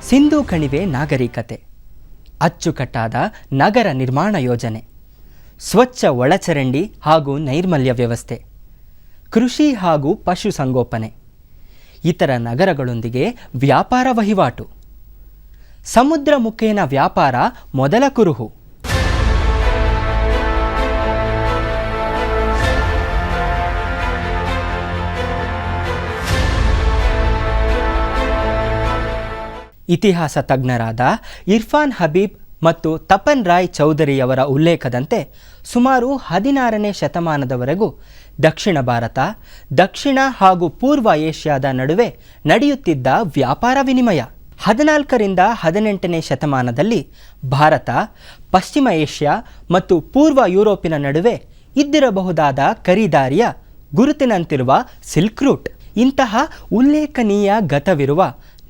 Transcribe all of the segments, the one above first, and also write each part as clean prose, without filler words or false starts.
ಸಿಂಧೂ ಕಣಿವೆ ನಾಗರಿಕತೆ, ಅಚ್ಚುಕಟ್ಟಾದ ನಗರ ನಿರ್ಮಾಣ ಯೋಜನೆ, ಸ್ವಚ್ಛ ಒಳಚರಂಡಿ ಹಾಗೂ ನೈರ್ಮಲ್ಯ ವ್ಯವಸ್ಥೆ, ಕೃಷಿ ಹಾಗೂ ಪಶುಸಂಗೋಪನೆ, ಇತರ ನಗರಗಳೊಂದಿಗೆ ವ್ಯಾಪಾರ ವಹಿವಾಟು, ಸಮುದ್ರ ಮುಖೇನ ವ್ಯಾಪಾರ ಮೊದಲ ಕುರುಹು. ಇತಿಹಾಸ ತಜ್ಞರಾದ ಇರ್ಫಾನ್ ಹಬೀಬ್ ಮತ್ತು ತಪನ್ ರಾಯ್ ಚೌಧರಿಯವರ ಉಲ್ಲೇಖದಂತೆ ಸುಮಾರು 16ನೇ ಶತಮಾನದವರೆಗೂ ದಕ್ಷಿಣ ಭಾರತ, ದಕ್ಷಿಣ ಹಾಗೂ ಪೂರ್ವ ಏಷ್ಯಾದ ನಡುವೆ ನಡೆಯುತ್ತಿದ್ದ ವ್ಯಾಪಾರ ವಿನಿಮಯ 14ರಿಂದ 18ನೇ ಶತಮಾನದಲ್ಲಿ ಭಾರತ, ಪಶ್ಚಿಮ ಏಷ್ಯಾ ಮತ್ತು ಪೂರ್ವ ಯುರೋಪಿನ ನಡುವೆ ಇದ್ದಿರಬಹುದಾದ ಖರೀದಾರಿಯ ಗುರುತಿನಂತಿರುವ ಸಿಲ್ಕ್ ರೂಟ್. ಇಂತಹ ಉಲ್ಲೇಖನೀಯ ಗತವಿರುವ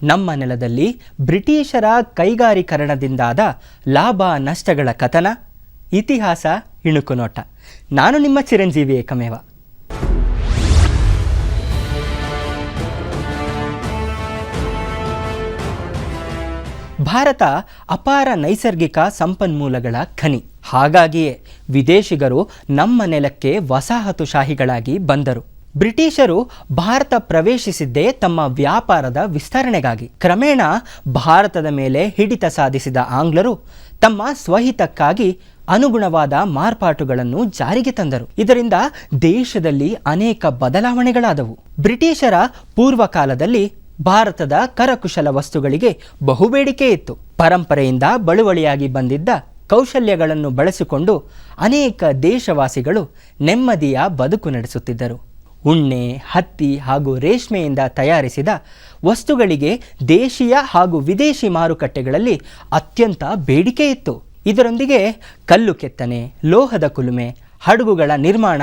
ನಮ್ಮ ನೆಲದಲ್ಲಿ ಬ್ರಿಟಿಷರ ಕೈಗಾರೀಕರಣದಿಂದಾದ ಲಾಭ ನಷ್ಟಗಳ ಕಥನ, ಇತಿಹಾಸ ಇಣುಕುನೋಟ. ನಾನು ನಿಮ್ಮ ಚಿರಂಜೀವಿ ಏಕಮೇವ. ಭಾರತ ಅಪಾರ ನೈಸರ್ಗಿಕ ಸಂಪನ್ಮೂಲಗಳ ಖನಿ. ಹಾಗಾಗಿಯೇ ವಿದೇಶಿಗರು ನಮ್ಮ ನೆಲಕ್ಕೆ ವಸಾಹತುಶಾಹಿಗಳಾಗಿ ಬಂದರು. ಬ್ರಿಟಿಷರು ಭಾರತ ಪ್ರವೇಶಿಸಿದ್ದೇ ತಮ್ಮ ವ್ಯಾಪಾರದ ವಿಸ್ತರಣೆಗಾಗಿ. ಕ್ರಮೇಣ ಭಾರತದ ಮೇಲೆ ಹಿಡಿತ ಸಾಧಿಸಿದ ಆಂಗ್ಲರು ತಮ್ಮ ಸ್ವಹಿತಕ್ಕಾಗಿ ಅನುಗುಣವಾದ ಮಾರ್ಪಾಟುಗಳನ್ನು ಜಾರಿಗೆ ತಂದರು. ಇದರಿಂದ ದೇಶದಲ್ಲಿ ಅನೇಕ ಬದಲಾವಣೆಗಳಾದವು. ಬ್ರಿಟಿಷರ ಪೂರ್ವಕಾಲದಲ್ಲಿ ಭಾರತದ ಕರಕುಶಲ ವಸ್ತುಗಳಿಗೆ ಬಹುಬೇಡಿಕೆ ಇತ್ತು. ಪರಂಪರೆಯಿಂದ ಬಳುವಳಿಯಾಗಿ ಬಂದಿದ್ದ ಕೌಶಲ್ಯಗಳನ್ನು ಬಳಸಿಕೊಂಡು ಅನೇಕ ದೇಶವಾಸಿಗಳು ನೆಮ್ಮದಿಯ ಬದುಕು ನಡೆಸುತ್ತಿದ್ದರು. ಉಣ್ಣೆ, ಹತ್ತಿ ಹಾಗೂ ರೇಷ್ಮೆಯಿಂದ ತಯಾರಿಸಿದ ವಸ್ತುಗಳಿಗೆ ದೇಶೀಯ ಹಾಗೂ ವಿದೇಶಿ ಮಾರುಕಟ್ಟೆಗಳಲ್ಲಿ ಅತ್ಯಂತ ಬೇಡಿಕೆ ಇತ್ತು. ಇದರೊಂದಿಗೆ ಕಲ್ಲು ಕೆತ್ತನೆ, ಲೋಹದ ಕುಲುಮೆ, ಹಡಗುಗಳ ನಿರ್ಮಾಣ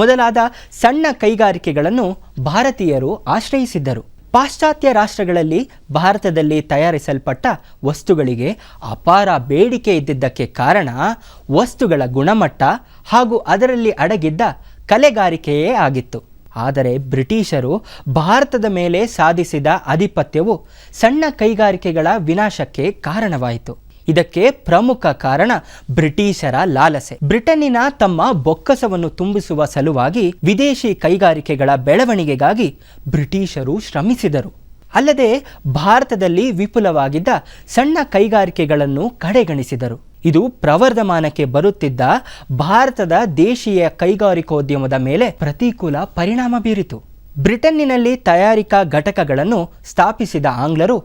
ಮೊದಲಾದ ಸಣ್ಣ ಕೈಗಾರಿಕೆಗಳನ್ನು ಭಾರತೀಯರು ಆಶ್ರಯಿಸಿದ್ದರು. ಪಾಶ್ಚಾತ್ಯ ರಾಷ್ಟ್ರಗಳಲ್ಲಿ ಭಾರತದಲ್ಲಿ ತಯಾರಿಸಲ್ಪಟ್ಟ ವಸ್ತುಗಳಿಗೆ ಅಪಾರ ಬೇಡಿಕೆ ಇದ್ದಿದ್ದಕ್ಕೆ ಕಾರಣ ವಸ್ತುಗಳ ಗುಣಮಟ್ಟ ಹಾಗೂ ಅದರಲ್ಲಿ ಅಡಗಿದ್ದ ಕಲೆಗಾರಿಕೆಯೇ ಆಗಿತ್ತು. ಆದರೆ ಬ್ರಿಟಿಷರು ಭಾರತದ ಮೇಲೆ ಸಾಧಿಸಿದ ಆಧಿಪತ್ಯವು ಸಣ್ಣ ಕೈಗಾರಿಕೆಗಳ ವಿನಾಶಕ್ಕೆ ಕಾರಣವಾಯಿತು. ಇದಕ್ಕೆ ಪ್ರಮುಖ ಕಾರಣ ಬ್ರಿಟಿಷರ ಲಾಲಸೆ. ಬ್ರಿಟನ್ನಿನ ತಮ್ಮ ಬೊಕ್ಕಸವನ್ನು ತುಂಬಿಸುವ ಸಲುವಾಗಿ ವಿದೇಶಿ ಕೈಗಾರಿಕೆಗಳ ಬೆಳವಣಿಗೆಗಾಗಿ ಬ್ರಿಟಿಷರು ಶ್ರಮಿಸಿದರು. ಅಲ್ಲದೆ ಭಾರತದಲ್ಲಿ ವಿಪುಲವಾಗಿದ್ದ ಸಣ್ಣ ಕೈಗಾರಿಕೆಗಳನ್ನು ಕಡೆಗಣಿಸಿದರು. ಇದು ಪ್ರವರ್ಧಮಾನಕ್ಕೆ ಬರುತ್ತಿದ್ದ ಭಾರತದ ದೇಶೀಯ ಕೈಗಾರಿಕೋದ್ಯಮದ ಮೇಲೆ ಪ್ರತಿಕೂಲ ಪರಿಣಾಮ ಬೀರಿತು. ಬ್ರಿಟನ್ನಿನಲ್ಲಿ ತಯಾರಿಕಾ ಘಟಕಗಳನ್ನು ಸ್ಥಾಪಿಸಿದ ಆಂಗ್ಲರು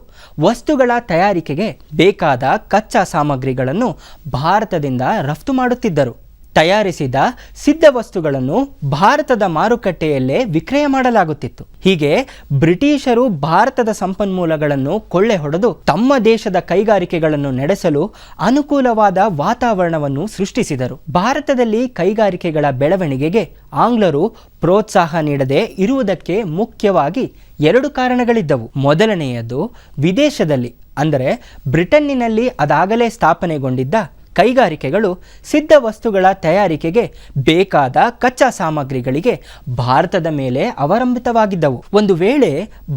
ವಸ್ತುಗಳ ತಯಾರಿಕೆಗೆ ಬೇಕಾದ ಕಚ್ಚಾ ಸಾಮಗ್ರಿಗಳನ್ನು ಭಾರತದಿಂದ ರಫ್ತು ಮಾಡುತ್ತಿದ್ದರು. ತಯಾರಿಸಿದ ಸಿದ್ಧ ವಸ್ತುಗಳನ್ನು ಭಾರತದ ಮಾರುಕಟ್ಟೆಯಲ್ಲೇ ವಿಕ್ರಯ ಮಾಡಲಾಗುತ್ತಿತ್ತು. ಹೀಗೆ ಬ್ರಿಟಿಷರು ಭಾರತದ ಸಂಪನ್ಮೂಲಗಳನ್ನು ಕೊಳ್ಳೆ ಹೊಡೆದು ತಮ್ಮ ದೇಶದ ಕೈಗಾರಿಕೆಗಳನ್ನು ನಡೆಸಲು ಅನುಕೂಲವಾದ ವಾತಾವರಣವನ್ನು ಸೃಷ್ಟಿಸಿದರು. ಭಾರತದಲ್ಲಿ ಕೈಗಾರಿಕೆಗಳ ಬೆಳವಣಿಗೆಗೆ ಆಂಗ್ಲರು ಪ್ರೋತ್ಸಾಹ ನೀಡದೆ ಇರುವುದಕ್ಕೆ ಮುಖ್ಯವಾಗಿ 2 ಕಾರಣಗಳಿದ್ದವು. ಮೊದಲನೆಯದು, ವಿದೇಶದಲ್ಲಿ ಅಂದರೆ ಬ್ರಿಟನ್ನಿನಲ್ಲಿ ಅದಾಗಲೇ ಸ್ಥಾಪನೆಗೊಂಡಿದ್ದ ಕೈಗಾರಿಕೆಗಳು ಸಿದ್ಧ ವಸ್ತುಗಳ ತಯಾರಿಕೆಗೆ ಬೇಕಾದ ಕಚ್ಚಾ ಸಾಮಗ್ರಿಗಳಿಗೆ ಭಾರತದ ಮೇಲೆ ಅವಲಂಬಿತವಾಗಿದ್ದವು. ಒಂದು ವೇಳೆ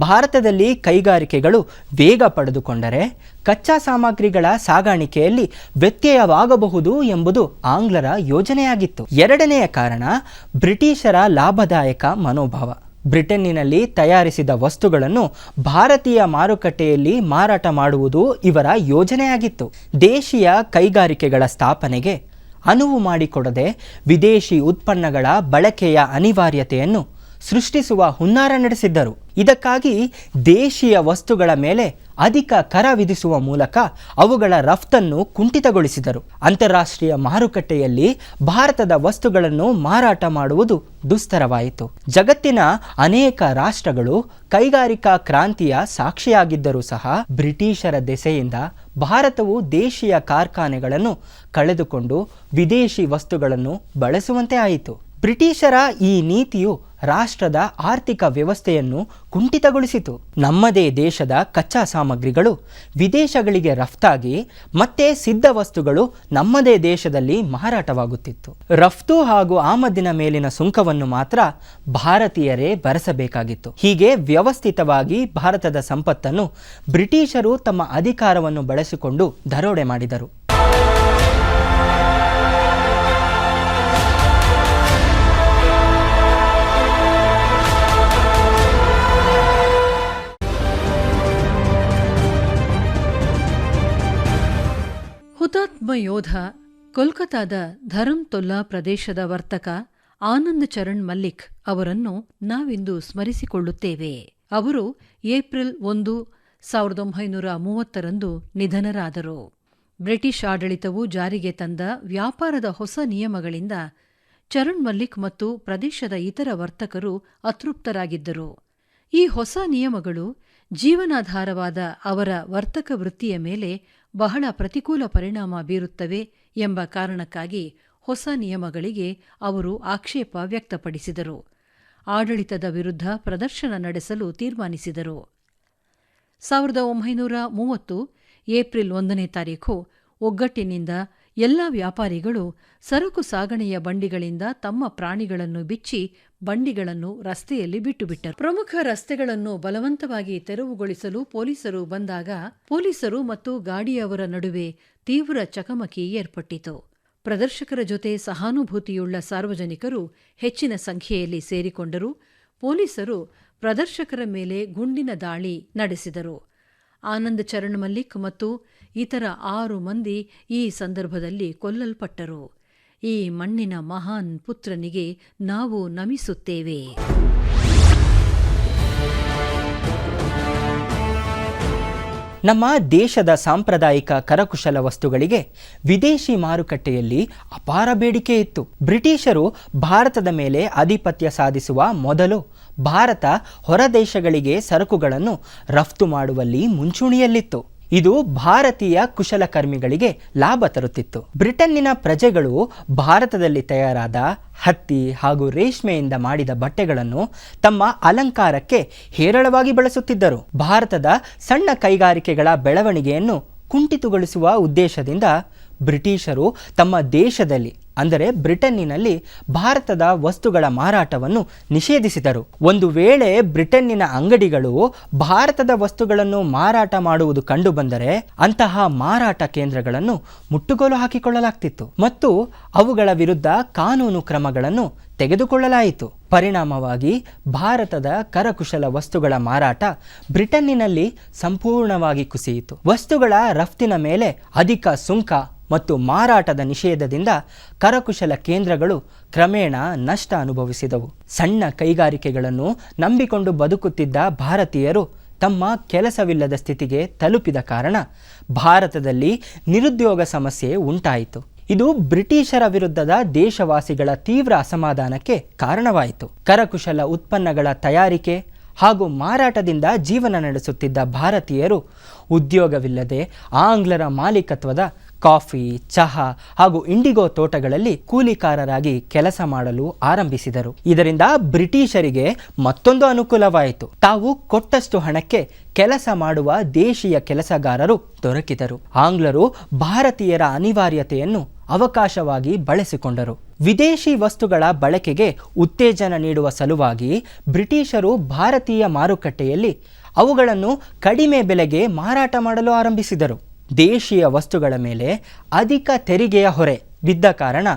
ಭಾರತದಲ್ಲಿ ಕೈಗಾರಿಕೆಗಳು ವೇಗ ಪಡೆದುಕೊಂಡರೆ ಕಚ್ಚಾ ಸಾಮಗ್ರಿಗಳ ಸಾಗಾಣಿಕೆಯಲ್ಲಿ ವ್ಯತ್ಯಯವಾಗಬಹುದು ಎಂಬುದು ಆಂಗ್ಲರ ಯೋಜನೆಯಾಗಿತ್ತು. ಎರಡನೆಯ ಕಾರಣ, ಬ್ರಿಟಿಷರ ಲಾಭದಾಯಕ ಮನೋಭಾವ. ಬ್ರಿಟನ್ನಿನಲ್ಲಿ ತಯಾರಿಸಿದ ವಸ್ತುಗಳನ್ನು ಭಾರತೀಯ ಮಾರುಕಟ್ಟೆಯಲ್ಲಿ ಮಾರಾಟ ಮಾಡುವುದು ಇವರ ಯೋಜನೆಯಾಗಿತ್ತು. ದೇಶೀಯ ಕೈಗಾರಿಕೆಗಳ ಸ್ಥಾಪನೆಗೆ ಅನುವು ಮಾಡಿಕೊಡದೆ ವಿದೇಶಿ ಉತ್ಪನ್ನಗಳ ಬಳಕೆಯ ಅನಿವಾರ್ಯತೆಯನ್ನು ಸೃಷ್ಟಿಸುವ ಹುನ್ನಾರ ನಡೆಸಿದ್ದರು. ಇದಕ್ಕಾಗಿ ದೇಶೀಯ ವಸ್ತುಗಳ ಮೇಲೆ ಅಧಿಕ ಕರ ವಿಧಿಸುವ ಮೂಲಕ ಅವುಗಳ ರಫ್ತನ್ನು ಕುಂಠಿತಗೊಳಿಸಿದರು. ಅಂತಾರಾಷ್ಟ್ರೀಯ ಮಾರುಕಟ್ಟೆಯಲ್ಲಿ ಭಾರತದ ವಸ್ತುಗಳನ್ನು ಮಾರಾಟ ಮಾಡುವುದು ದುಸ್ತರವಾಯಿತು. ಜಗತ್ತಿನ ಅನೇಕ ರಾಷ್ಟ್ರಗಳು ಕೈಗಾರಿಕಾ ಕ್ರಾಂತಿಯ ಸಾಕ್ಷಿಯಾಗಿದ್ದರೂ ಸಹ ಬ್ರಿಟಿಷರ ದೆಸೆಯಿಂದ ಭಾರತವು ದೇಶೀಯ ಕಾರ್ಖಾನೆಗಳನ್ನು ಕಳೆದುಕೊಂಡು ವಿದೇಶಿ ವಸ್ತುಗಳನ್ನು ಬಳಸುವಂತೆ ಆಯಿತು. ಬ್ರಿಟಿಷರ ಈ ನೀತಿಯು ರಾಷ್ಟ್ರದ ಆರ್ಥಿಕ ವ್ಯವಸ್ಥೆಯನ್ನು ಕುಂಠಿತಗೊಳಿಸಿತು. ನಮ್ಮದೇ ದೇಶದ ಕಚ್ಚಾ ಸಾಮಗ್ರಿಗಳು ವಿದೇಶಗಳಿಗೆ ರಫ್ತಾಗಿ ಮತ್ತೆ ಸಿದ್ಧ ವಸ್ತುಗಳು ನಮ್ಮದೇ ದೇಶದಲ್ಲಿ ಮಾರಾಟವಾಗುತ್ತಿತ್ತು. ರಫ್ತು ಹಾಗೂ ಆಮದಿನ ಮೇಲಿನ ಸುಂಕವನ್ನು ಮಾತ್ರ ಭಾರತೀಯರೇ ಭರಿಸಬೇಕಾಗಿತ್ತು. ಹೀಗೆ ವ್ಯವಸ್ಥಿತವಾಗಿ ಭಾರತದ ಸಂಪತ್ತನ್ನು ಬ್ರಿಟಿಷರು ತಮ್ಮ ಅಧಿಕಾರವನ್ನು ಬಳಸಿಕೊಂಡು ದರೋಡೆ ಮಾಡಿದರು. ಹುತಾತ್ಮ ಯೋಧ ಕೋಲ್ಕತಾದ ಧರಂತೊಲ್ಲಾ ಪ್ರದೇಶದ ವರ್ತಕ ಆನಂದ್ ಚರಣ್ ಮಲ್ಲಿಕ್ ಅವರನ್ನು ನಾವಿಂದು ಸ್ಮರಿಸಿಕೊಳ್ಳುತ್ತೇವೆ. ಅವರು ಏಪ್ರಿಲ್ 1, 1930ರಂದು ನಿಧನರಾದರು. ಬ್ರಿಟಿಷ್ ಆಡಳಿತವು ಜಾರಿಗೆ ತಂದ ವ್ಯಾಪಾರದ ಹೊಸ ನಿಯಮಗಳಿಂದ ಚರಣ್ ಮಲ್ಲಿಕ್ ಮತ್ತು ಪ್ರದೇಶದ ಇತರ ವರ್ತಕರು ಅತೃಪ್ತರಾಗಿದ್ದರು. ಈ ಹೊಸ ನಿಯಮಗಳು ಜೀವನಾಧಾರವಾದ ಅವರ ವರ್ತಕ ವೃತ್ತಿಯ ಮೇಲೆ ಬಹಳ ಪ್ರತಿಕೂಲ ಪರಿಣಾಮ ಬೀರುತ್ತವೆ ಎಂಬ ಕಾರಣಕ್ಕಾಗಿ ಹೊಸ ನಿಯಮಗಳಿಗೆ ಅವರು ಆಕ್ಷೇಪ ವ್ಯಕ್ತಪಡಿಸಿದರು. ಆಡಳಿತದ ವಿರುದ್ಧ ಪ್ರದರ್ಶನ ನಡೆಸಲು ತೀರ್ಮಾನಿಸಿದರು. 1930 ಏಪ್ರಿಲ್ 1 ಒಗ್ಗಟ್ಟಿನಿಂದ ಎಲ್ಲ ವ್ಯಾಪಾರಿಗಳು ಸರಕು ಸಾಗಣೆಯ ಬಂಡಿಗಳಿಂದ ತಮ್ಮ ಪ್ರಾಣಿಗಳನ್ನು ಬಿಚ್ಚಿ ಬಂಡಿಗಳನ್ನು ರಸ್ತೆಯಲ್ಲಿ ಬಿಟ್ಟುಬಿಟ್ಟರು. ಪ್ರಮುಖ ರಸ್ತೆಗಳನ್ನು ಬಲವಂತವಾಗಿ ತೆರವುಗೊಳಿಸಲು ಪೊಲೀಸರು ಬಂದಾಗ ಪೊಲೀಸರು ಮತ್ತು ಗಾಡಿಯವರ ನಡುವೆ ತೀವ್ರ ಚಕಮಕಿ ಏರ್ಪಟ್ಟಿತು. ಪ್ರದರ್ಶಕರ ಜೊತೆ ಸಹಾನುಭೂತಿಯುಳ್ಳ ಸಾರ್ವಜನಿಕರು ಹೆಚ್ಚಿನ ಸಂಖ್ಯೆಯಲ್ಲಿ ಸೇರಿಕೊಂಡರು. ಪೊಲೀಸರು ಪ್ರದರ್ಶಕರ ಮೇಲೆ ಗುಂಡಿನ ದಾಳಿ ನಡೆಸಿದರು. ಆನಂದ್ ಚರಣ್ ಮಲ್ಲಿಕ್ ಮತ್ತು ಇತರ 6 ಮಂದಿ ಈ ಸಂದರ್ಭದಲ್ಲಿ ಕೊಲ್ಲಲ್ಪಟ್ಟರು. ಈ ಮಣ್ಣಿನ ಮಹಾನ್ ಪುತ್ರನಿಗೆ ನಾವು ನಮಿಸುತ್ತೇವೆ. ನಮ್ಮ ದೇಶದ ಸಾಂಪ್ರದಾಯಿಕ ಕರಕುಶಲ ವಸ್ತುಗಳಿಗೆ ವಿದೇಶಿ ಮಾರುಕಟ್ಟೆಯಲ್ಲಿ ಅಪಾರ ಬೇಡಿಕೆ ಇತ್ತು. ಬ್ರಿಟಿಷರು ಭಾರತದ ಮೇಲೆ ಆಧಿಪತ್ಯ ಸಾಧಿಸುವ ಮೊದಲು ಭಾರತ ಹೊರದೇಶಗಳಿಗೆ ಸರಕುಗಳನ್ನು ರಫ್ತು ಮಾಡುವಲ್ಲಿ ಮುಂಚೂಣಿಯಲ್ಲಿತ್ತು. ಇದು ಭಾರತೀಯ ಕುಶಲಕರ್ಮಿಗಳಿಗೆ ಲಾಭ ತರುತ್ತಿತ್ತು. ಬ್ರಿಟನ್ನಿನ ಪ್ರಜೆಗಳು ಭಾರತದಲ್ಲಿ ತಯಾರಾದ ಹತ್ತಿ ಹಾಗೂ ರೇಷ್ಮೆಯಿಂದ ಮಾಡಿದ ಬಟ್ಟೆಗಳನ್ನು ತಮ್ಮ ಅಲಂಕಾರಕ್ಕೆ ಹೇರಳವಾಗಿ ಬಳಸುತ್ತಿದ್ದರು. ಭಾರತದ ಸಣ್ಣ ಕೈಗಾರಿಕೆಗಳ ಬೆಳವಣಿಗೆಯನ್ನು ಕುಂಠಿತಗೊಳಿಸುವ ಉದ್ದೇಶದಿಂದ ಬ್ರಿಟಿಷರು ತಮ್ಮ ದೇಶದಲ್ಲಿ ಅಂದರೆ ಬ್ರಿಟನ್ನಿನಲ್ಲಿ ಭಾರತದ ವಸ್ತುಗಳ ಮಾರಾಟವನ್ನು ನಿಷೇಧಿಸಿದರು. ಒಂದು ವೇಳೆ ಬ್ರಿಟನ್ನಿನ ಅಂಗಡಿಗಳು ಭಾರತದ ವಸ್ತುಗಳನ್ನು ಮಾರಾಟ ಮಾಡುವುದು ಕಂಡುಬಂದರೆ ಅಂತಹ ಮಾರಾಟ ಕೇಂದ್ರಗಳನ್ನು ಮುಟ್ಟುಗೋಲು ಹಾಕಿಕೊಳ್ಳಲಾಗ್ತಿತ್ತು ಮತ್ತು ಅವುಗಳ ವಿರುದ್ಧ ಕಾನೂನು ಕ್ರಮಗಳನ್ನು ತೆಗೆದುಕೊಳ್ಳಲಾಯಿತು. ಪರಿಣಾಮವಾಗಿ ಭಾರತದ ಕರಕುಶಲ ವಸ್ತುಗಳ ಮಾರಾಟ ಬ್ರಿಟನ್ನಿನಲ್ಲಿ ಸಂಪೂರ್ಣವಾಗಿ ಕುಸಿಯಿತು. ವಸ್ತುಗಳ ರಫ್ತಿನ ಮೇಲೆ ಅಧಿಕ ಸುಂಕ ಮತ್ತು ಮಾರಾಟದ ನಿಷೇಧದಿಂದ ಕರಕುಶಲ ಕೇಂದ್ರಗಳು ಕ್ರಮೇಣ ನಷ್ಟ ಅನುಭವಿಸಿದವು. ಸಣ್ಣ ಕೈಗಾರಿಕೆಗಳನ್ನು ನಂಬಿಕೊಂಡು ಬದುಕುತ್ತಿದ್ದ ಭಾರತೀಯರು ತಮ್ಮ ಕೆಲಸವಿಲ್ಲದ ಸ್ಥಿತಿಗೆ ತಲುಪಿದ ಕಾರಣ ಭಾರತದಲ್ಲಿ ನಿರುದ್ಯೋಗ ಸಮಸ್ಯೆ ಉಂಟಾಯಿತು. ಇದು ಬ್ರಿಟಿಷರ ವಿರುದ್ಧದ ದೇಶವಾಸಿಗಳ ತೀವ್ರ ಅಸಮಾಧಾನಕ್ಕೆ ಕಾರಣವಾಯಿತು. ಕರಕುಶಲ ಉತ್ಪನ್ನಗಳ ತಯಾರಿಕೆ ಹಾಗೂ ಮಾರಾಟದಿಂದ ಜೀವನ ನಡೆಸುತ್ತಿದ್ದ ಭಾರತೀಯರು ಉದ್ಯೋಗವಿಲ್ಲದೆ ಆಂಗ್ಲರ ಮಾಲೀಕತ್ವದ ಕಾಫಿ, ಚಹಾ ಹಾಗೂ ಇಂಡಿಗೋ ತೋಟಗಳಲ್ಲಿ ಕೂಲಿಕಾರರಾಗಿ ಕೆಲಸ ಮಾಡಲು ಆರಂಭಿಸಿದರು. ಇದರಿಂದ ಬ್ರಿಟಿಷರಿಗೆ ಮತ್ತೊಂದು ಅನುಕೂಲವಾಯಿತು. ತಾವು ಕೊಟ್ಟಷ್ಟು ಹಣಕ್ಕೆ ಕೆಲಸ ಮಾಡುವ ದೇಶೀಯ ಕೆಲಸಗಾರರು ದೊರಕಿದರು. ಆಂಗ್ಲರು ಭಾರತೀಯರ ಅನಿವಾರ್ಯತೆಯನ್ನು ಅವಕಾಶವಾಗಿ ಬಳಸಿಕೊಂಡರು. ವಿದೇಶಿ ವಸ್ತುಗಳ ಬಳಕೆಗೆ ಉತ್ತೇಜನ ನೀಡುವ ಸಲುವಾಗಿ ಬ್ರಿಟಿಷರು ಭಾರತೀಯ ಮಾರುಕಟ್ಟೆಯಲ್ಲಿ ಅವುಗಳನ್ನು ಕಡಿಮೆ ಬೆಲೆಗೆ ಮಾರಾಟ ಮಾಡಲು ಆರಂಭಿಸಿದರು. ದೇಶೀಯ ವಸ್ತುಗಳ ಮೇಲೆ ಅಧಿಕ ತೆರಿಗೆಯ ಹೊರೆ ಬಿದ್ದ ಕಾರಣ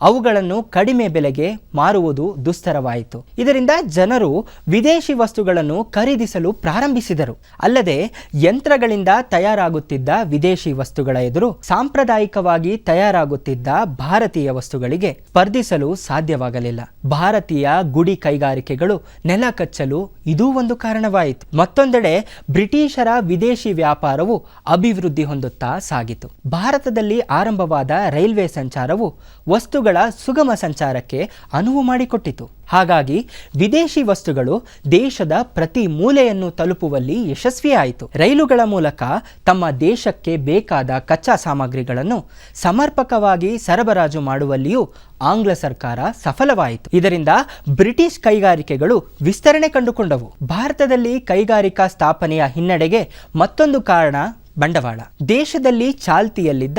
ಅವುಗಳನ್ನು ಕಡಿಮೆ ಬೆಲೆಗೆ ಮಾರುವುದು ದುಸ್ತರವಾಯಿತು. ಇದರಿಂದ ಜನರು ವಿದೇಶಿ ವಸ್ತುಗಳನ್ನು ಖರೀದಿಸಲು ಪ್ರಾರಂಭಿಸಿದರು. ಅಲ್ಲದೆ ಯಂತ್ರಗಳಿಂದ ತಯಾರಾಗುತ್ತಿದ್ದ ವಿದೇಶಿ ವಸ್ತುಗಳ ಎದುರು ಸಾಂಪ್ರದಾಯಿಕವಾಗಿ ತಯಾರಾಗುತ್ತಿದ್ದ ಭಾರತೀಯ ವಸ್ತುಗಳಿಗೆ ಸ್ಪರ್ಧಿಸಲು ಸಾಧ್ಯವಾಗಲಿಲ್ಲ. ಭಾರತೀಯ ಗುಡಿ ಕೈಗಾರಿಕೆಗಳು ನೆಲ ಕಚ್ಚಲು ಇದೂ ಒಂದು ಕಾರಣವಾಯಿತು. ಮತ್ತೊಂದೆಡೆ ಬ್ರಿಟಿಷರ ವಿದೇಶಿ ವ್ಯಾಪಾರವು ಅಭಿವೃದ್ಧಿ ಹೊಂದುತ್ತಾ ಸಾಗಿತು. ಭಾರತದಲ್ಲಿ ಆರಂಭವಾದ ರೈಲ್ವೆ ಸಂಚಾರವು ವಸ್ತುಗಳ ವಸ್ತುಗಳ ಸುಗಮ ಸಂಚಾರಕ್ಕೆ ಅನುವು ಮಾಡಿಕೊಟ್ಟಿತು. ಹಾಗಾಗಿ ವಿದೇಶಿ ವಸ್ತುಗಳು ದೇಶದ ಪ್ರತಿ ಮೂಲೆಯನ್ನು ತಲುಪುವಲ್ಲಿ ಯಶಸ್ವಿಯಾಯಿತು. ರೈಲುಗಳ ಮೂಲಕ ತಮ್ಮ ದೇಶಕ್ಕೆ ಬೇಕಾದ ಕಚ್ಚಾ ಸಾಮಗ್ರಿಗಳನ್ನು ಸಮರ್ಪಕವಾಗಿ ಸರಬರಾಜು ಮಾಡುವಲ್ಲಿಯೂ ಆಂಗ್ಲ ಸರ್ಕಾರ ಸಫಲವಾಯಿತು. ಇದರಿಂದ ಬ್ರಿಟಿಷ್ ಕೈಗಾರಿಕೆಗಳು ವಿಸ್ತರಣೆ ಕಂಡುಕೊಂಡವು. ಭಾರತದಲ್ಲಿ ಕೈಗಾರಿಕಾ ಸ್ಥಾಪನೆಯ ಹಿನ್ನಡೆಗೆ ಮತ್ತೊಂದು ಕಾರಣ ಬಂಡವಾಳ. ದೇಶದಲ್ಲಿ ಚಾಲ್ತಿಯಲ್ಲಿದ್ದ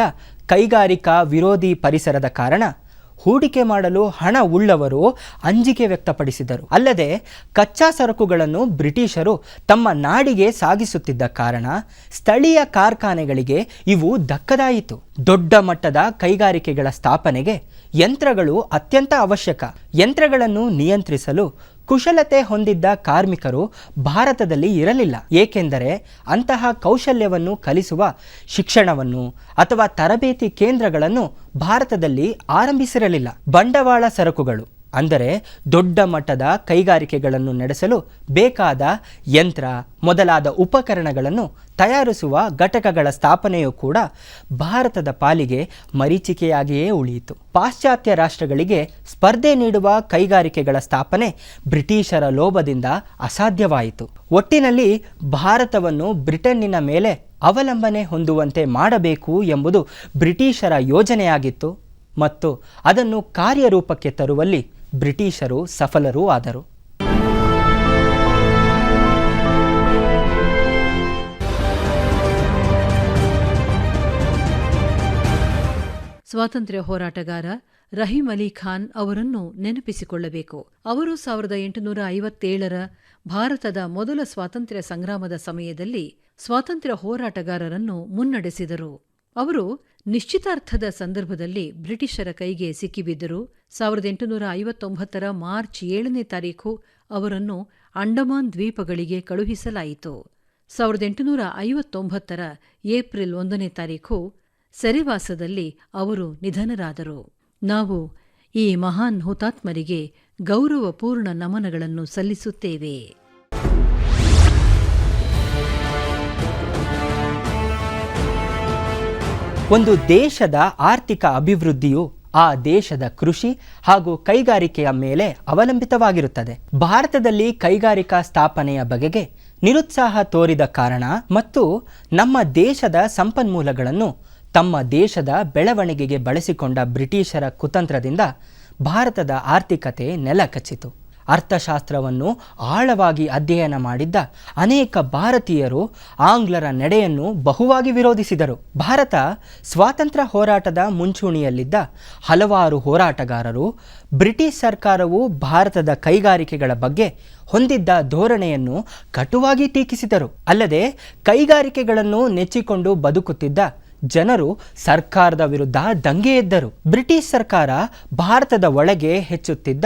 ಕೈಗಾರಿಕಾ ವಿರೋಧಿ ಪರಿಸರದ ಕಾರಣ ಹೂಡಿಕೆ ಮಾಡಲು ಹಣ ಉಳ್ಳವರು ಅಂಜಿಕೆ ವ್ಯಕ್ತಪಡಿಸಿದರು. ಅಲ್ಲದೆ ಕಚ್ಚಾ ಸರಕುಗಳನ್ನು ಬ್ರಿಟಿಷರು ತಮ್ಮ ನಾಡಿಗೆ ಸಾಗಿಸುತ್ತಿದ್ದ ಕಾರಣ ಸ್ಥಳೀಯ ಕಾರ್ಖಾನೆಗಳಿಗೆ ಇವು ದಕ್ಕದಾಯಿತು. ದೊಡ್ಡ ಮಟ್ಟದ ಕೈಗಾರಿಕೆಗಳ ಸ್ಥಾಪನೆಗೆ ಯಂತ್ರಗಳು ಅತ್ಯಂತ ಅವಶ್ಯಕ. ಯಂತ್ರಗಳನ್ನು ನಿಯಂತ್ರಿಸಲು ಕುಶಲತೆ ಹೊಂದಿದ್ದ ಕಾರ್ಮಿಕರು ಭಾರತದಲ್ಲಿ ಇರಲಿಲ್ಲ. ಏಕೆಂದರೆ ಅಂತಹ ಕೌಶಲ್ಯವನ್ನು ಕಲಿಸುವ ಶಿಕ್ಷಣವನ್ನು ಅಥವಾ ತರಬೇತಿ ಕೇಂದ್ರಗಳನ್ನು ಭಾರತದಲ್ಲಿ ಆರಂಭಿಸಿರಲಿಲ್ಲ. ಬಂಡವಾಳ ಸರಕುಗಳು ಅಂದರೆ ದೊಡ್ಡ ಮಟ್ಟದ ಕೈಗಾರಿಕೆಗಳನ್ನು ನಡೆಸಲು ಬೇಕಾದ ಯಂತ್ರ ಮೊದಲಾದ ಉಪಕರಣಗಳನ್ನು ತಯಾರಿಸುವ ಘಟಕಗಳ ಸ್ಥಾಪನೆಯೂ ಕೂಡ ಭಾರತದ ಪಾಲಿಗೆ ಮರೀಚಿಕೆಯಾಗಿಯೇ ಉಳಿಯಿತು. ಪಾಶ್ಚಾತ್ಯ ರಾಷ್ಟ್ರಗಳಿಗೆ ಸ್ಪರ್ಧೆ ನೀಡುವ ಕೈಗಾರಿಕೆಗಳ ಸ್ಥಾಪನೆ ಬ್ರಿಟಿಷರ ಲೋಭದಿಂದ ಅಸಾಧ್ಯವಾಯಿತು. ಒಟ್ಟಿನಲ್ಲಿ ಭಾರತವನ್ನು ಬ್ರಿಟನ್ನಿನ ಮೇಲೆ ಅವಲಂಬನೆ ಹೊಂದುವಂತೆ ಮಾಡಬೇಕು ಎಂಬುದು ಬ್ರಿಟಿಷರ ಯೋಜನೆಯಾಗಿತ್ತು ಮತ್ತು ಅದನ್ನು ಕಾರ್ಯರೂಪಕ್ಕೆ ತರುವಲ್ಲಿ ಬ್ರಿಟಿಷರು ಸಫಲರೂ ಆದರು. ಸ್ವಾತಂತ್ರ್ಯ ಹೋರಾಟಗಾರ ರಹೀಂ ಅಲಿ ಖಾನ್ ಅವರನ್ನು ನೆನಪಿಸಿಕೊಳ್ಳಬೇಕು. ಅವರು 1857ರ ಭಾರತದ ಮೊದಲ ಸ್ವಾತಂತ್ರ್ಯ ಸಂಗ್ರಾಮದ ಸಮಯದಲ್ಲಿ ಸ್ವಾತಂತ್ರ್ಯ ಹೋರಾಟಗಾರರನ್ನು ಮುನ್ನಡೆಸಿದರು. ಅವರು ನಿಶ್ಚಿತಾರ್ಥದ ಸಂದರ್ಭದಲ್ಲಿ ಬ್ರಿಟಿಷರ ಕೈಗೆ ಸಿಕ್ಕಿಬಿದ್ದರು. 1859ರ ಮಾರ್ಚ್ 7ನೇ ತಾರೀಖು ಅವರನ್ನು ಅಂಡಮಾನ್ ದ್ವೀಪಗಳಿಗೆ ಕಳುಹಿಸಲಾಯಿತು. 1859ರ ಏಪ್ರಿಲ್ 1ನೇ ತಾರೀಖು ಸೆರೆವಾಸದಲ್ಲಿ ಅವರು ನಿಧನರಾದರು. ನಾವು ಈ ಮಹಾನ್ ಹುತಾತ್ಮರಿಗೆ ಗೌರವಪೂರ್ಣ ನಮನಗಳನ್ನು ಸಲ್ಲಿಸುತ್ತೇವೆ. ಒಂದು ದೇಶದ ಆರ್ಥಿಕ ಅಭಿವೃದ್ಧಿಯು ಆ ದೇಶದ ಕೃಷಿ ಹಾಗೂ ಕೈಗಾರಿಕೆಯ ಮೇಲೆ ಅವಲಂಬಿತವಾಗಿರುತ್ತದೆ. ಭಾರತದಲ್ಲಿ ಕೈಗಾರಿಕಾ ಸ್ಥಾಪನೆಯ ಬಗೆಗೆ ನಿರುತ್ಸಾಹ ತೋರಿದ ಕಾರಣ ಮತ್ತು ನಮ್ಮ ದೇಶದ ಸಂಪನ್ಮೂಲಗಳನ್ನು ತಮ್ಮ ದೇಶದ ಬೆಳವಣಿಗೆಗೆ ಬಳಸಿಕೊಂಡ ಬ್ರಿಟಿಷರ ಕುತಂತ್ರದಿಂದ ಭಾರತದ ಆರ್ಥಿಕತೆ ನೆಲಕಚ್ಚಿತು. ಅರ್ಥಶಾಸ್ತ್ರವನ್ನು ಆಳವಾಗಿ ಅಧ್ಯಯನ ಮಾಡಿದ್ದ ಅನೇಕ ಭಾರತೀಯರು ಆಂಗ್ಲರ ನಡೆಯನ್ನು ಬಹುವಾಗಿ ವಿರೋಧಿಸಿದರು. ಭಾರತ ಸ್ವಾತಂತ್ರ್ಯ ಹೋರಾಟದ ಮುಂಚೂಣಿಯಲ್ಲಿದ್ದ ಹಲವಾರು ಹೋರಾಟಗಾರರು ಬ್ರಿಟಿಷ್ ಸರ್ಕಾರವು ಭಾರತದ ಕೈಗಾರಿಕೆಗಳ ಬಗ್ಗೆ ಹೊಂದಿದ್ದ ಧೋರಣೆಯನ್ನು ಕಟುವಾಗಿ ಟೀಕಿಸಿದರು. ಅಲ್ಲದೆ ಕೈಗಾರಿಕೆಗಳನ್ನು ನೆಚ್ಚಿಕೊಂಡು ಬದುಕುತ್ತಿದ್ದ ಜನರು ಸರ್ಕಾರದ ವಿರುದ್ಧ ದಂಗೆ ಎದ್ದರು. ಬ್ರಿಟಿಷ್ ಸರ್ಕಾರ ಭಾರತದ ಒಳಗೆ ಹೆಚ್ಚುತ್ತಿದ್ದ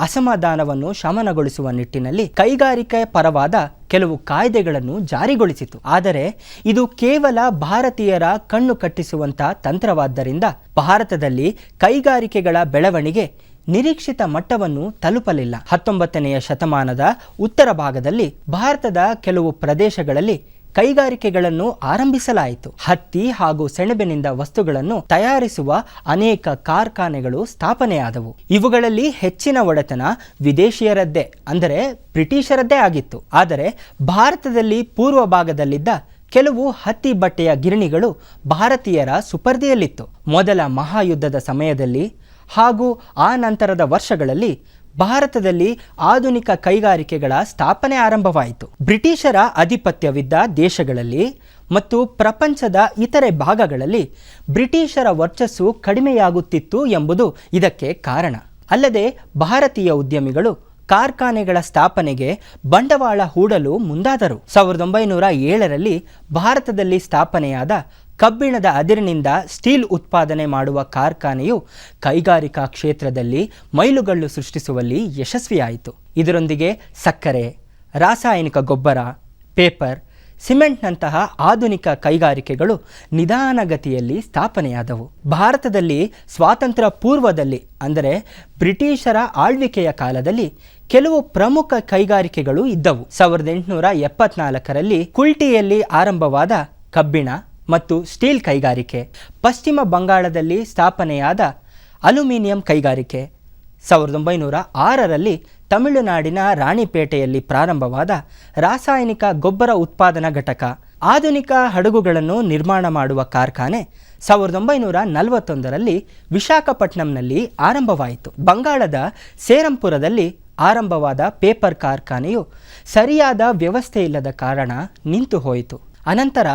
ಅಸಮಾಧಾನವನ್ನು ಶಮನಗೊಳಿಸುವ ನಿಟ್ಟಿನಲ್ಲಿ ಕೈಗಾರಿಕೆ ಪರವಾದ ಕೆಲವು ಕಾಯ್ದೆಗಳನ್ನು ಜಾರಿಗೊಳಿಸಿತು. ಆದರೆ ಇದು ಕೇವಲ ಭಾರತೀಯರ ಕಣ್ಣು ಕಟ್ಟಿಸುವಂತ ತಂತ್ರವಾದ್ದರಿಂದ ಭಾರತದಲ್ಲಿ ಕೈಗಾರಿಕೆಗಳ ಬೆಳವಣಿಗೆ ನಿರೀಕ್ಷಿತ ಮಟ್ಟವನ್ನು ತಲುಪಲಿಲ್ಲ. 19ನೇ ಶತಮಾನದ ಉತ್ತರ ಭಾಗದಲ್ಲಿ ಭಾರತದ ಕೆಲವು ಪ್ರದೇಶಗಳಲ್ಲಿ ಕೈಗಾರಿಕೆಗಳನ್ನು ಆರಂಭಿಸಲಾಯಿತು. ಹತ್ತಿ ಹಾಗೂ ಸೆಣಬಿನಿಂದ ವಸ್ತುಗಳನ್ನು ತಯಾರಿಸುವ ಅನೇಕ ಕಾರ್ಖಾನೆಗಳು ಸ್ಥಾಪನೆಯಾದವು. ಇವುಗಳಲ್ಲಿ ಹೆಚ್ಚಿನ ಒಡೆತನ ವಿದೇಶಿಯರದ್ದೇ ಅಂದರೆ ಬ್ರಿಟಿಷರದ್ದೇ ಆಗಿತ್ತು. ಆದರೆ ಭಾರತದಲ್ಲಿ ಪೂರ್ವ ಭಾಗದಲ್ಲಿದ್ದ ಕೆಲವು ಹತ್ತಿ ಬಟ್ಟೆಯ ಗಿರಣಿಗಳು ಭಾರತೀಯರ ಸುಪರ್ದಿಯಲ್ಲಿತ್ತು. ಮೊದಲ ಮಹಾಯುದ್ಧದ ಸಮಯದಲ್ಲಿ ಹಾಗೂ ಆ ನಂತರದ ವರ್ಷಗಳಲ್ಲಿ ಭಾರತದಲ್ಲಿ ಆಧುನಿಕ ಕೈಗಾರಿಕೆಗಳ ಸ್ಥಾಪನೆ ಆರಂಭವಾಯಿತು. ಬ್ರಿಟಿಷರ ಆಧಿಪತ್ಯವಿದ್ದ ದೇಶಗಳಲ್ಲಿ ಮತ್ತು ಪ್ರಪಂಚದ ಇತರೆ ಭಾಗಗಳಲ್ಲಿ ಬ್ರಿಟಿಷರ ವರ್ಚಸ್ಸು ಕಡಿಮೆಯಾಗುತ್ತಿತ್ತು ಎಂಬುದು ಇದಕ್ಕೆ ಕಾರಣ. ಅಲ್ಲದೆ ಭಾರತೀಯ ಉದ್ಯಮಿಗಳು ಕಾರ್ಖಾನೆಗಳ ಸ್ಥಾಪನೆಗೆ ಬಂಡವಾಳ ಹೂಡಲು ಮುಂದಾದರು. 1907ರಲ್ಲಿ ಭಾರತದಲ್ಲಿ ಸ್ಥಾಪನೆಯಾದ ಕಬ್ಬಿಣದ ಅದಿರಿನಿಂದ ಸ್ಟೀಲ್ ಉತ್ಪಾದನೆ ಮಾಡುವ ಕಾರ್ಖಾನೆಯು ಕೈಗಾರಿಕಾ ಕ್ಷೇತ್ರದಲ್ಲಿ ಮೈಲುಗಲ್ಲು ಸೃಷ್ಟಿಸುವಲ್ಲಿ ಯಶಸ್ವಿಯಾಯಿತು. ಇದರೊಂದಿಗೆ ಸಕ್ಕರೆ, ರಾಸಾಯನಿಕ ಗೊಬ್ಬರ, ಪೇಪರ್, ಸಿಮೆಂಟ್ನಂತಹ ಆಧುನಿಕ ಕೈಗಾರಿಕೆಗಳು ನಿಧಾನಗತಿಯಲ್ಲಿ ಸ್ಥಾಪನೆಯಾದವು. ಭಾರತದಲ್ಲಿ ಸ್ವಾತಂತ್ರ್ಯ ಪೂರ್ವದಲ್ಲಿ ಅಂದರೆ ಬ್ರಿಟಿಷರ ಆಳ್ವಿಕೆಯ ಕಾಲದಲ್ಲಿ ಕೆಲವು ಪ್ರಮುಖ ಕೈಗಾರಿಕೆಗಳು ಇದ್ದವು. 1874ರಲ್ಲಿ ಕುಲ್ಟಿಯಲ್ಲಿ ಆರಂಭವಾದ ಕಬ್ಬಿಣ ಮತ್ತು ಸ್ಟೀಲ್ ಕೈಗಾರಿಕೆ, ಪಶ್ಚಿಮ ಬಂಗಾಳದಲ್ಲಿ ಸ್ಥಾಪನೆಯಾದ ಅಲ್ಯೂಮಿನಿಯಂ ಕೈಗಾರಿಕೆ. 1906ರಲ್ಲಿ ತಮಿಳುನಾಡಿನ ರಾಣಿಪೇಟೆಯಲ್ಲಿ ಪ್ರಾರಂಭವಾದ ರಾಸಾಯನಿಕ ಗೊಬ್ಬರ ಉತ್ಪಾದನಾ ಘಟಕ. ಆಧುನಿಕ ಹಡಗುಗಳನ್ನು ನಿರ್ಮಾಣ ಮಾಡುವ ಕಾರ್ಖಾನೆ 1941ರಲ್ಲಿ ವಿಶಾಖಪಟ್ಟಣಂನಲ್ಲಿ ಆರಂಭವಾಯಿತು. ಬಂಗಾಳದ ಸೇರಂಪುರದಲ್ಲಿ ಆರಂಭವಾದ ಪೇಪರ್ ಕಾರ್ಖಾನೆಯು ಸರಿಯಾದ ವ್ಯವಸ್ಥೆ ಇಲ್ಲದ ಕಾರಣ ನಿಂತು ಹೋಯಿತು. ಅನಂತರ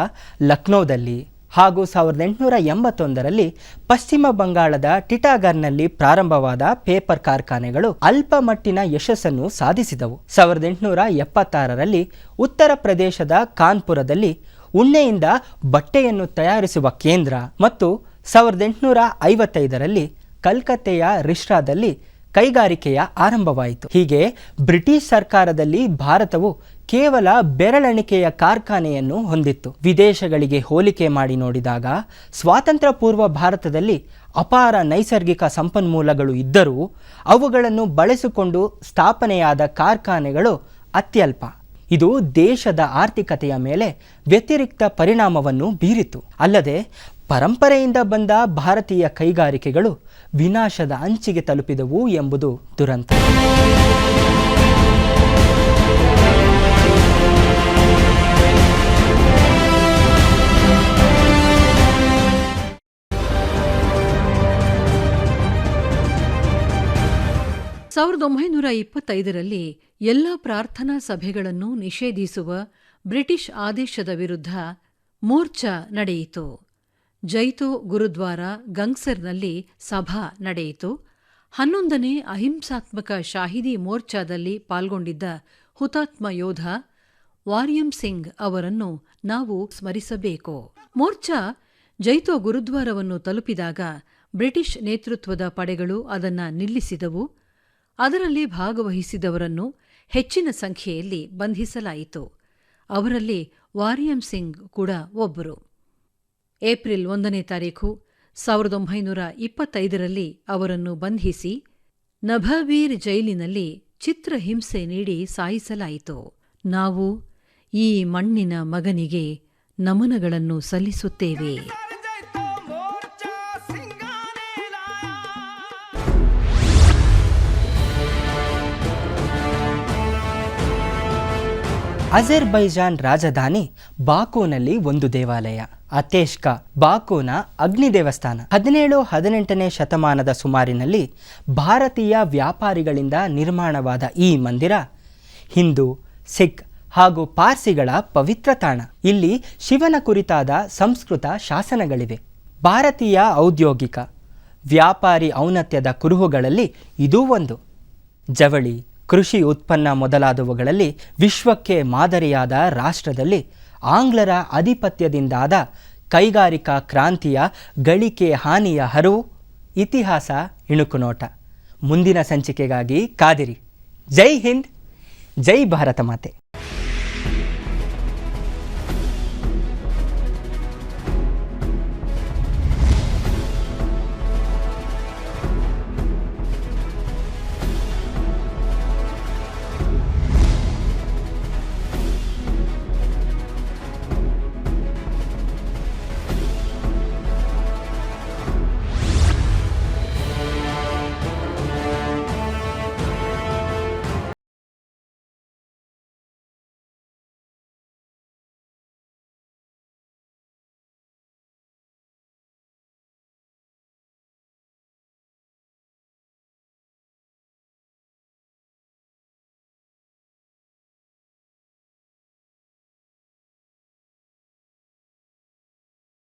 ಲಕ್ನೋದಲ್ಲಿ ಹಾಗೂ 1881ರಲ್ಲಿ ಪಶ್ಚಿಮ ಬಂಗಾಳದ ಟಿಟಾಗರ್ನಲ್ಲಿ ಪ್ರಾರಂಭವಾದ ಪೇಪರ್ ಕಾರ್ಖಾನೆಗಳು ಅಲ್ಪ ಮಟ್ಟಿನ ಯಶಸ್ಸನ್ನು ಸಾಧಿಸಿದವು. 1876ರಲ್ಲಿ ಉತ್ತರ ಪ್ರದೇಶದ ಕಾನ್ಪುರದಲ್ಲಿ ಉಣ್ಣೆಯಿಂದ ಬಟ್ಟೆಯನ್ನು ತಯಾರಿಸುವ ಕೇಂದ್ರ ಮತ್ತು 1855ರಲ್ಲಿ ಕಲ್ಕತ್ತೆಯ ರಿಷ್ಟಾದಲ್ಲಿ ಕೈಗಾರಿಕೆಯ ಆರಂಭವಾಯಿತು. ಹೀಗೆ ಬ್ರಿಟಿಷ್ ಸರ್ಕಾರದಲ್ಲಿ ಭಾರತವು ಕೇವಲ ಬೆರಳೆಣಿಕೆಯ ಕಾರ್ಖಾನೆಯನ್ನು ಹೊಂದಿತ್ತು. ವಿದೇಶಗಳಿಗೆ ಹೋಲಿಕೆ ಮಾಡಿ ನೋಡಿದಾಗ ಸ್ವಾತಂತ್ರ್ಯ ಪೂರ್ವ ಭಾರತದಲ್ಲಿ ಅಪಾರ ನೈಸರ್ಗಿಕ ಸಂಪನ್ಮೂಲಗಳು ಇದ್ದರೂ ಅವುಗಳನ್ನು ಬಳಸಿಕೊಂಡು ಸ್ಥಾಪನೆಯಾದ ಕಾರ್ಖಾನೆಗಳು ಅತ್ಯಲ್ಪ. ಇದು ದೇಶದ ಆರ್ಥಿಕತೆಯ ಮೇಲೆ ವ್ಯತಿರಿಕ್ತ ಪರಿಣಾಮವನ್ನು ಬೀರಿತು. ಅಲ್ಲದೆ ಪರಂಪರೆಯಿಂದ ಬಂದ ಭಾರತೀಯ ಕೈಗಾರಿಕೆಗಳು ವಿನಾಶದ ಅಂಚಿಗೆ ತಲುಪಿದವು ಎಂಬುದು ದುರಂತ. ಸಾವಿರದ 1925ರಲ್ಲಿ ಎಲ್ಲ ಪ್ರಾರ್ಥನಾ ಸಭೆಗಳನ್ನು ನಿಷೇಧಿಸುವ ಬ್ರಿಟಿಷ್ ಆದೇಶದ ವಿರುದ್ಧ ಮೋರ್ಚಾ ನಡೆಯಿತು. ಜೈತೋ ಗುರುದ್ವಾರ ಗಂಗ್ಸರ್ನಲ್ಲಿ ಸಭಾ ನಡೆಯಿತು. 11ನೇ ಅಹಿಂಸಾತ್ಮಕ ಶಾಹಿದಿ ಮೋರ್ಚಾದಲ್ಲಿ ಪಾಲ್ಗೊಂಡಿದ್ದ ಹುತಾತ್ಮ ಯೋಧ ವಾರ್ಯಂ ಸಿಂಗ್ ಅವರನ್ನು ನಾವು ಸ್ಮರಿಸಬೇಕು. ಮೋರ್ಚಾ ಜೈತೋ ಗುರುದ್ವಾರವನ್ನು ತಲುಪಿದಾಗ ಬ್ರಿಟಿಷ್ ನೇತೃತ್ವದ ಪಡೆಗಳು ಅದನ್ನು ನಿಲ್ಲಿಸಿದವು. ಅದರಲ್ಲಿ ಭಾಗವಹಿಸಿದವರನ್ನು ಹೆಚ್ಚಿನ ಸಂಖ್ಯೆಯಲ್ಲಿ ಬಂಧಿಸಲಾಯಿತು. ಅವರಲ್ಲಿ ವಾರ್ಯಂ ಸಿಂಗ್ ಕೂಡ ಒಬ್ಬರು. ಏಪ್ರಿಲ್ 1ನೇ ತಾರೀಖು 1925ರಲ್ಲಿ ಅವರನ್ನು ಬಂಧಿಸಿ ನಭವೀರ್ ಜೈಲಿನಲ್ಲಿ ಚಿತ್ರಹಿಂಸೆ ನೀಡಿ ಸಾಯಿಸಲಾಯಿತು. ನಾವು ಈ ಮಣ್ಣಿನ ಮಗನಿಗೆ ನಮನಗಳನ್ನು ಸಲ್ಲಿಸುತ್ತೇವೆ. ಅಜರ್ಬೈಜಾನ್ ರಾಜಧಾನಿ ಬಾಕೂನಲ್ಲಿ ಒಂದು ದೇವಾಲಯ, ಅತೇಶ್ಕಾ ಬಾಕೂನ ಅಗ್ನಿ ದೇವಸ್ಥಾನ. 17-18ನೇ ಶತಮಾನದ ಸುಮಾರಿನಲ್ಲಿ ಭಾರತೀಯ ವ್ಯಾಪಾರಿಗಳಿಂದ ನಿರ್ಮಾಣವಾದ ಈ ಮಂದಿರ ಹಿಂದೂ, ಸಿಖ್ ಹಾಗೂ ಪಾರ್ಸಿಗಳ ಪವಿತ್ರ ತಾಣ. ಇಲ್ಲಿ ಶಿವನ ಕುರಿತಾದ ಸಂಸ್ಕೃತ ಶಾಸನಗಳಿವೆ. ಭಾರತೀಯ ಔದ್ಯೋಗಿಕ ವ್ಯಾಪಾರಿ ಔನ್ನತ್ಯದ ಕುರುಹುಗಳಲ್ಲಿ ಇದೂ ಒಂದು. ಜವಳಿ, ಕೃಷಿ ಉತ್ಪನ್ನ ಮೊದಲಾದವುಗಳಲ್ಲಿ ವಿಶ್ವಕ್ಕೆ ಮಾದರಿಯಾದ ರಾಷ್ಟ್ರದಲ್ಲಿ ಆಂಗ್ಲರ ಆಧಿಪತ್ಯದಿಂದಾದ ಕೈಗಾರಿಕಾ ಕ್ರಾಂತಿಯ ಗಳಿಕೆ ಹಾನಿಯ ಹರಿವು, ಇತಿಹಾಸ ಇಣುಕುನೋಟ. ಮುಂದಿನ ಸಂಚಿಕೆಗಾಗಿ ಕಾದಿರಿ. ಜೈ ಹಿಂದ್, ಜೈ ಭಾರತ ಮಾತೆ.